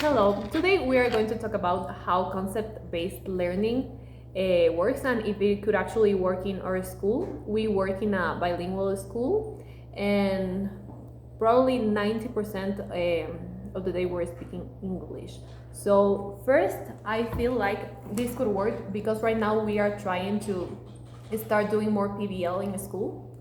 Hello, today we are going to talk about how concept-based learning works and if it could actually work in our school. We work in a bilingual school and probably 90% of the day we're speaking English. So first, I feel like this could work because right now we are trying to start doing more PBL in school.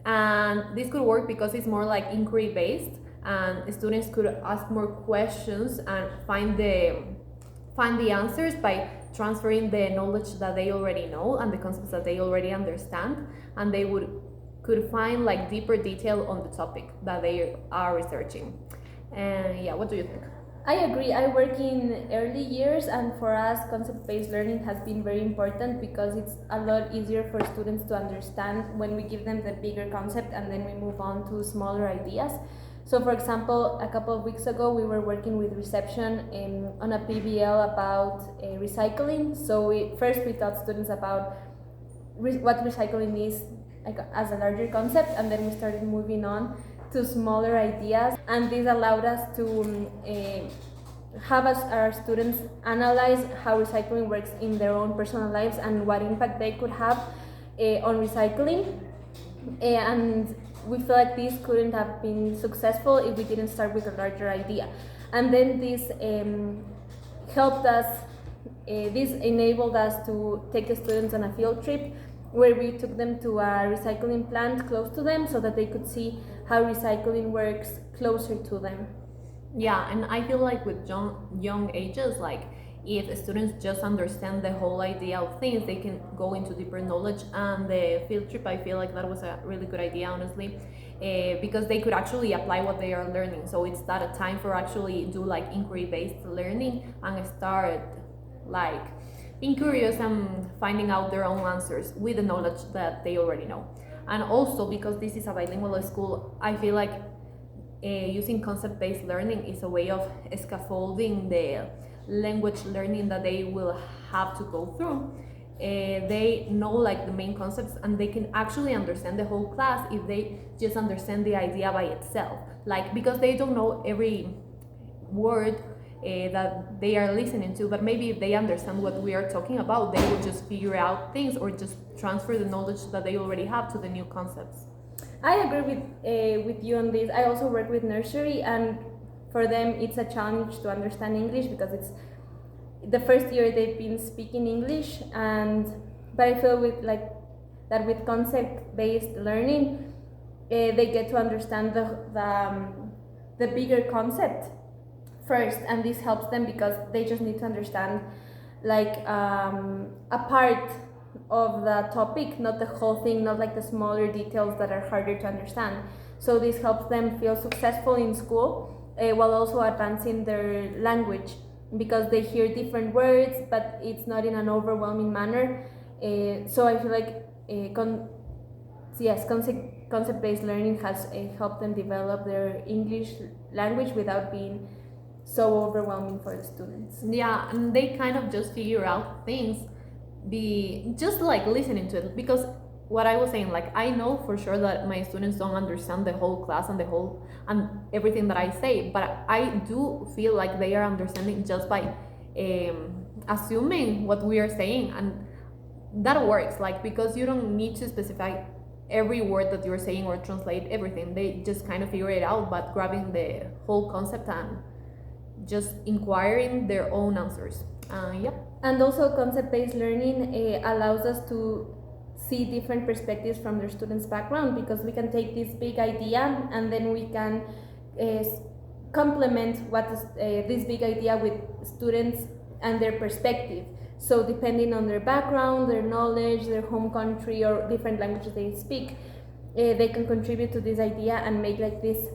And this could work because it's more like inquiry based and students could ask more questions and find the answers by transferring the knowledge that they already know and the concepts that they already understand, and they could find like deeper detail on the topic that they are researching. And yeah, what do you think? I agree. I work in early years, and for us, concept-based learning has been very important because it's a lot easier for students to understand when we give them the bigger concept and then we move on to smaller ideas. So, for example, a couple of weeks ago, we were working with reception on a PBL about recycling. So, first we taught students about what recycling is like, as a larger concept, and then we started moving on to smaller ideas, and this allowed us to have our students analyze how recycling works in their own personal lives and what impact they could have on recycling. And we feel like this couldn't have been successful if we didn't start with a larger idea. And then this helped us, this enabled us to take the students on a field trip where we took them to a recycling plant close to them so that they could see how recycling works closer to them. Yeah, and I feel like with young ages, like if students just understand the whole idea of things, they can go into deeper knowledge. And the field trip, I feel like that was a really good idea, honestly, because they could actually apply what they are learning. So it's not a time for actually do like inquiry-based learning and start like being curious and finding out their own answers with the knowledge that they already know. And also because this is a bilingual school, I feel like using concept-based learning is a way of scaffolding the language learning that they will have to go through. They know like the main concepts and they can actually understand the whole class if they just understand the idea by itself, like because they don't know every word that they are listening to, but maybe if they understand what we are talking about, they will just figure out things or just transfer the knowledge that they already have to the new concepts. I agree with you on this. I also work with nursery, and for them it's a challenge to understand English because it's the first year they've been speaking English, but I feel with concept-based learning, they get to understand the bigger concept first, and this helps them because they just need to understand like a part of the topic, not the whole thing, not like the smaller details that are harder to understand. So this helps them feel successful in school while also advancing their language because they hear different words, but it's not in an overwhelming manner. So I feel like concept-based learning has helped them develop their English language without being so overwhelming for the students. Yeah, and they kind of just figure out things just like listening to it, because what I was saying, like I know for sure that my students don't understand the whole class and everything that I say, but I do feel like they are understanding just by assuming what we are saying, and that works, like because you don't need to specify every word that you're saying or translate everything. They just kind of figure it out, but grabbing the whole concept and just inquiring their own answers. Yep. And also concept-based learning allows us to see different perspectives from their students' background, because we can take this big idea and then we can complement this big idea with students and their perspective. So depending on their background, their knowledge, their home country, or different languages they speak, they can contribute to this idea and make like this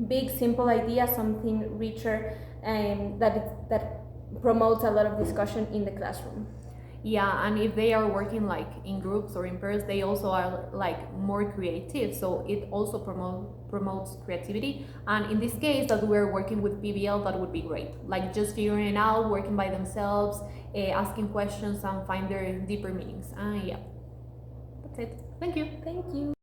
big simple idea something richer that promotes a lot of discussion in the classroom. Yeah, and if they are working like in groups or in pairs, they also are like more creative, so it also promotes creativity. And in this case that we're working with PBL, that would be great, like just figuring it out, working by themselves, asking questions and find their deeper meanings. Yeah, that's it. Thank you. Thank you.